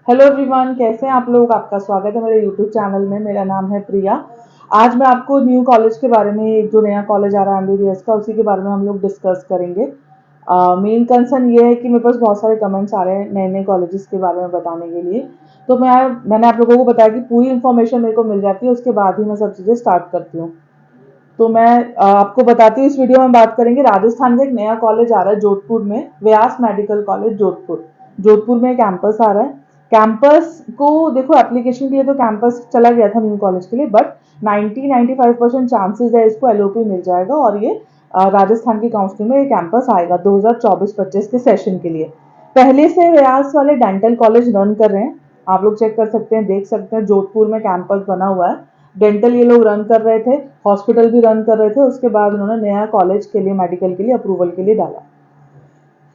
Hello everyone, कैसे हैं आप लोग। आपका स्वागत है मेरे यूट्यूब चैनल में। मेरा नाम है प्रिया। आज मैं आपको न्यू कॉलेज के बारे में, एक जो नया कॉलेज आ रहा है एमबीबीएस का, उसी के बारे में हम लोग डिस्कस करेंगे। मेन कंसर्न ये है कि मेरे पास बहुत सारे कमेंट्स आ रहे हैं नए नए कॉलेजेस के बारे में बताने के लिए। तो मैंने आप लोगों को बताया कि पूरी इन्फॉर्मेशन मेरे को मिल जाती है, उसके बाद ही मैं सब चीज़ें स्टार्ट करती हूँ। तो मैं आपको बताती हूँ। इस वीडियो में बात करेंगे राजस्थान का एक नया कॉलेज आ रहा है जोधपुर में, व्यास मेडिकल कॉलेज जोधपुर। जोधपुर में कैंपस आ रहा है। कैंपस को देखो, एप्लीकेशन के लिए तो कैंपस चला गया था न्यू कॉलेज के लिए, बट 90-95% चांसेस है इसको एलओपी मिल जाएगा, और ये राजस्थान की काउंसिलिंग में ये कैंपस आएगा 2024-25 के सेशन के लिए। पहले से व्यास वाले डेंटल कॉलेज रन कर रहे हैं, आप लोग चेक कर सकते हैं, देख सकते हैं। जोधपुर में कैंपस बना हुआ है। डेंटल ये लोग रन कर रहे थे, हॉस्पिटल भी रन कर रहे थे। उसके बाद उन्होंने नया कॉलेज के लिए, मेडिकल के लिए अप्रूवल के लिए डाला।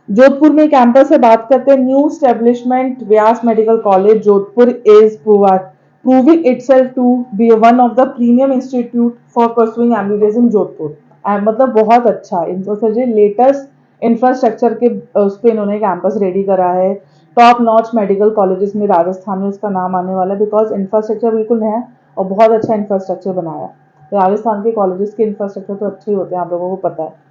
जोधपुर में कैंपस से बात करते हैं। New establishment Vyas medical college Jodhpur is proving itself to be one of the premium institute for pursuing MBBS in Jodhpur. मतलब बहुत अच्छा लेटेस्ट इंफ्रास्ट्रक्चर के उस पर इन्होंने कैंपस रेडी करा है। टॉप नॉच मेडिकल कॉलेजेस में राजस्थान में इसका नाम आने वाला है, बिकॉज इंफ्रास्ट्रक्चर बिल्कुल नया और बहुत अच्छा इंफ्रास्ट्रक्चर बनाया है। राजस्थान के कॉलेजेस के इंफ्रास्ट्रक्चर तो अच्छे ही होते हैं, आप लोगों को पता है।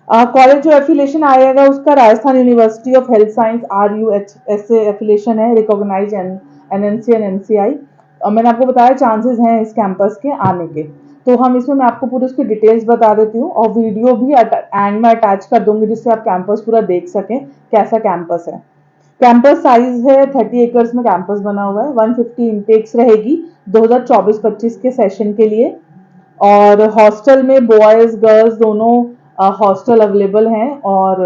कॉलेज जो एफिलिएशन आएगा उसका Rajasthan university of health science RUHS से एफिलिएशन है, रिकॉग्नाइज NNC एंड NCI। मैंने आपको बताया चांसेस हैं इस कैंपस के आने के। तो हम इसमें मैं आपको पूरी उसकी डिटेल्स बता देती हूँ, और वीडियो भी एंड में अटैच कर दूंगी, जिससे आप कैंपस पूरा देख सकें कैसा कैंपस है। कैंपस साइज है 30 एकर्स में कैंपस बना हुआ है। 150 इंटेक्स रहेगी 2024-25 के सेशन के लिए। और हॉस्टल में बॉयज गर्ल्स दोनों हॉस्टल अवेलेबल हैं। और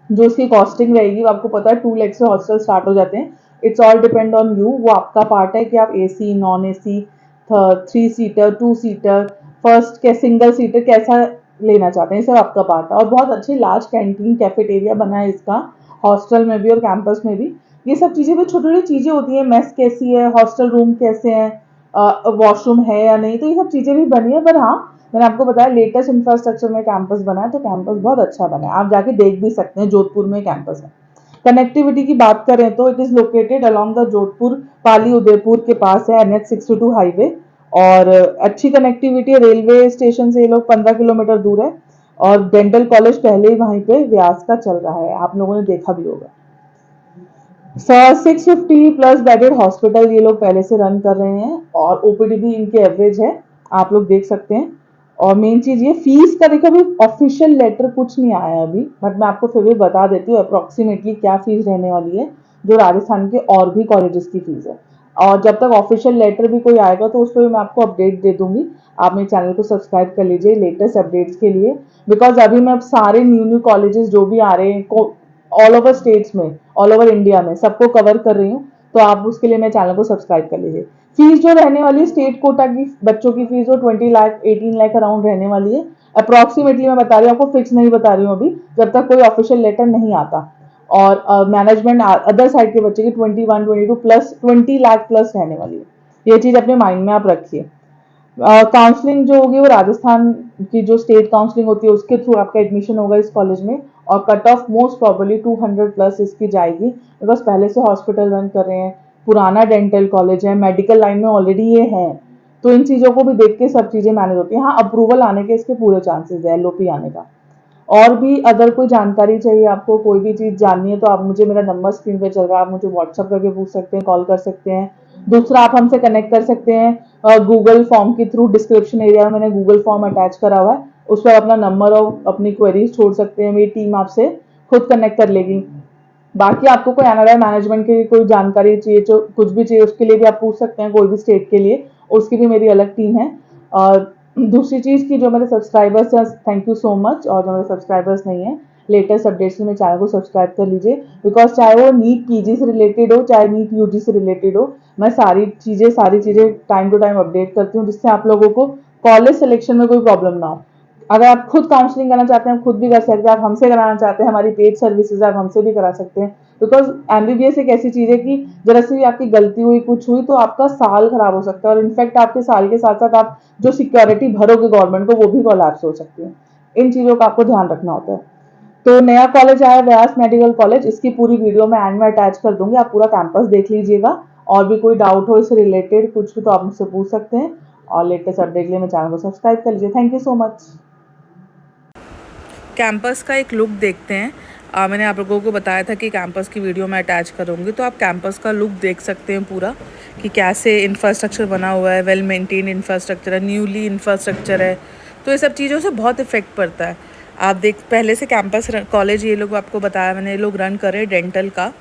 जो इसकी कॉस्टिंग रहेगी, आपको पता है 2 लाख से हॉस्टल स्टार्ट हो जाते हैं। It's all depend on you, वो आपका पार्ट है कि आप AC, non AC, 3 seater, 2 seater, first के सिंगल सीटर कैसा लेना चाहते हैं, सब आपका पार्ट है। और बहुत अच्छी लार्ज कैंटीन कैफेटेरिया बना है इसका, हॉस्टल में भी और कैंपस में भी। ये सब चीज़ें भी छोटी छोटी चीज़ें होती हैं, मेस कैसी है, हॉस्टल रूम कैसे हैं, वॉशरूम है या नहीं, तो ये सब चीज़ें भी बनी है। पर हाँ, मैंने आपको बताया लेटेस्ट इंफ्रास्ट्रक्चर में कैंपस बना है, तो कैंपस बहुत अच्छा बना है, आप जाके देख भी सकते हैं। जोधपुर में कैंपस है। कनेक्टिविटी की बात करें तो it is located along the Jodhpur Pali Udaipur के पास है, NH62 हाईवे। और अच्छी कनेक्टिविटी है, रेलवे स्टेशन से ये लोग 15 किलोमीटर दूर है। और डेंटल कॉलेज पहले ही वहीं पे व्यास का चल रहा है, आप लोगों ने देखा भी होगा। 650 प्लस बेडेड हॉस्पिटल ये लोग पहले से रन कर रहे हैं, और OPD भी इनके एवरेज है, आप लोग देख सकते हैं। और मेन चीज ये फीस का देखो, अभी ऑफिशियल लेटर कुछ नहीं आया अभी, बट मैं आपको फिर भी बता देती हूँ अप्रोक्सीमेटली क्या फीस रहने वाली है, जो राजस्थान के और भी कॉलेजेस की फीस है। और जब तक ऑफिशियल लेटर भी कोई आएगा तो उस पर मैं आपको अपडेट दे दूंगी। आप मेरे चैनल को सब्सक्राइब कर लीजिए लेटेस्ट अपडेट्स के लिए, बिकॉज अभी मैं सारे न्यू न्यू कॉलेजेस जो भी आ रहे हैं ऑल ओवर स्टेट्स में, ऑल ओवर इंडिया में, सबको कवर कर रही हूँ। तो आप उसके लिए मेरे चैनल को सब्सक्राइब कर लीजिए। फीस जो रहने वाली है, स्टेट कोटा की बच्चों की फीस जो 20 लाख 18 लाख अराउंड रहने वाली है। अप्रोक्सीमेटली मैं बता रही हूँ आपको, फिक्स नहीं बता रही हूँ अभी, जब तक कोई ऑफिशियल लेटर नहीं आता। और मैनेजमेंट अदर साइड के बच्चे की 21-22 प्लस 20 लाख प्लस रहने वाली है। ये चीज अपने माइंड में आप रखिए। काउंसलिंग जो होगी वो राजस्थान की जो स्टेट काउंसलिंग होती है उसके थ्रू आपका एडमिशन होगा इस कॉलेज में। और cut off most probably 200 plus इसकी जाएगी, बिकॉज पहले से हॉस्पिटल रन कर रहे हैं, पुराना डेंटल कॉलेज है, मेडिकल लाइन में ऑलरेडी ये है। तो इन चीज़ों को भी देख के सब चीज़ें मैनेज होती हैं। हाँ, अप्रूवल आने के इसके पूरे चांसेस है, LOP आने का। और भी अगर कोई जानकारी चाहिए, आपको कोई भी चीज़ जाननी है, तो आप मुझे, मेरा नंबर स्क्रीन पे चल रहा है, आप मुझे व्हाट्सअप करके पूछ सकते हैं, कॉल कर सकते हैं। दूसरा, आप हमसे कनेक्ट कर सकते हैं गूगल फॉर्म के थ्रू। डिस्क्रिप्शन एरिया में मैंने गूगल फॉर्म अटैच करा हुआ है, उस पर अपना नंबर और अपनी क्वेरीज छोड़ सकते हैं, मेरी टीम आपसे खुद कनेक्ट कर लेगी। बाकी आपको कोई एनआरआई मैनेजमेंट की कोई जानकारी चाहिए, जो कुछ भी चाहिए, उसके लिए भी आप पूछ सकते हैं, कोई भी स्टेट के लिए, उसकी भी मेरी अलग टीम है। और दूसरी चीज़ की जो मेरे सब्सक्राइबर्स हैं, थैंक यू सो मच। और जो मेरे सब्सक्राइबर्स नहीं है, लेटेस्ट अपडेट्स में मेरे चैनल को सब्सक्राइब कर लीजिए, बिकॉज चाहे वो नीट PG से रिलेटेड हो, चाहे नीट UG से रिलेटेड हो, मैं सारी चीज़ें टाइम टू टाइम अपडेट करती हूँ, जिससे आप लोगों को कॉलेज सिलेक्शन में कोई प्रॉब्लम ना हो। अगर आप खुद काउंसलिंग करना चाहते हैं, खुद भी कर सकते हैं, आप हमसे कराना चाहते हैं, हमारी पेड सर्विसेज आप हमसे भी करा सकते हैं। बिकॉज MBBS एक ऐसी चीज़ है कि जरा सी भी आपकी गलती हुई, कुछ हुई, तो आपका साल खराब हो सकता है, और इनफैक्ट आपके साल के साथ साथ आप जो सिक्योरिटी भरोगे गवर्नमेंट को, वो भी कोलैप्स हो सकती है। इन चीज़ों का आपको ध्यान रखना होता है। तो नया कॉलेज आया व्यास मेडिकल कॉलेज, इसकी पूरी वीडियो मैं एंड में अटैच कर दूंगी, आप पूरा कैंपस देख लीजिएगा। और भी कोई डाउट हो इससे रिलेटेड कुछ भी तो आप मुझसे पूछ सकते हैं। और लेटेस्ट अपडेट के लिए मेरे चैनल को सब्सक्राइब कर लीजिए। Thank you so much. Campus का एक लुक देखते हैं। मैंने आप लोगों को बताया था कि कैंपस की वीडियो मैं अटैच करूँगी, तो आप कैंपस का लुक देख सकते हैं पूरा कि कैसे इंफ्रास्ट्रक्चर बना हुआ है। वेल मेंटेन इंफ्रास्ट्रक्चर है, न्यूली इंफ्रास्ट्रक्चर है, तो ये सब चीज़ों से बहुत इफेक्ट पड़ता है। आप देख, पहले से कैंपस कॉलेज ये लोग आपको बताया मैंने, ये लोग रन करे डेंटल का।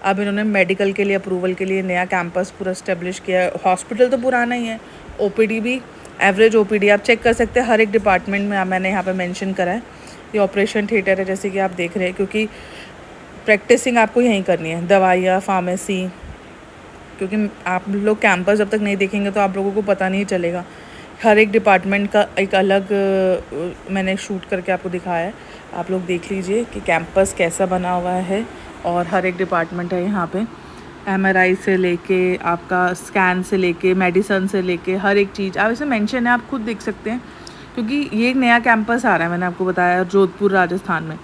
अब इन्होंने मेडिकल के लिए अप्रूवल के लिए नया कैंपस पूरा इस्टेब्लिश किया है। हॉस्पिटल तो पुराना ही है, ओपीडी भी एवरेज ओपीडी आप चेक कर सकते हैं, हर एक डिपार्टमेंट में मैंने यहाँ पे मेंशन करा है। ये ऑपरेशन थिएटर है जैसे कि आप देख रहे हैं, क्योंकि प्रैक्टिसिंग आपको यहीं करनी है, दवाइयाँ, फार्मेसी, क्योंकि आप लोग कैंपस जब तक नहीं देखेंगे तो आप लोगों को पता नहीं चलेगा। हर एक डिपार्टमेंट का एक अलग मैंने शूट करके आपको दिखाया है, आप लोग देख लीजिए कि कैंपस कैसा बना हुआ है। और हर एक डिपार्टमेंट है यहाँ पे, एमआरआई से लेके आपका स्कैन से लेके मेडिसन से लेके हर एक चीज़ आप इसमें मेंशन है, आप खुद देख सकते हैं। क्योंकि ये एक नया कैंपस आ रहा है, मैंने आपको बताया, जोधपुर राजस्थान में।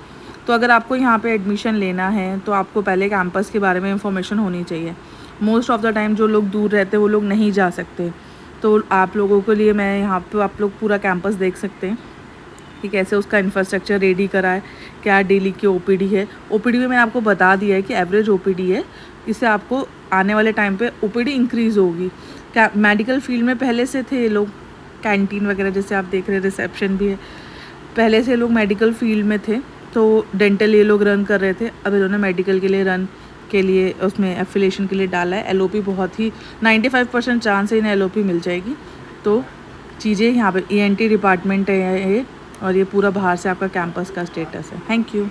तो अगर आपको यहाँ पे एडमिशन लेना है तो आपको पहले कैंपस के बारे में इंफॉर्मेशन होनी चाहिए। मोस्ट ऑफ़ द टाइम जो लोग दूर रहते हैं वो लोग नहीं जा सकते, तो आप लोगों के लिए मैं यहाँ पे आप लोग पूरा कैंपस देख सकते हैं कि कैसे उसका इंफ्रास्ट्रक्चर रेडी करा है, क्या डेली की ओपीडी है। ओपीडी में मैंने आपको बता दिया है कि एवरेज ओपीडी है, इससे आपको आने वाले टाइम पे ओपीडी इंक्रीज़ होगी। क्या मेडिकल फील्ड में पहले से थे ये लोग, कैंटीन वगैरह जैसे आप देख रहे हैं, रिसेप्शन भी है, पहले से लोग मेडिकल फील्ड में थे, तो डेंटल ये लोग रन कर रहे थे। अब इन्होंने मेडिकल के लिए रन के लिए उसमें एफिलेशन के लिए डाला है। एलओपी बहुत ही 95% चांस है इन्हें एलओपी मिल जाएगी। तो चीज़ें यहाँ पे ईएनटी डिपार्टमेंट है ये, और ये पूरा बाहर से आपका कैंपस का स्टेटस है। Thank you.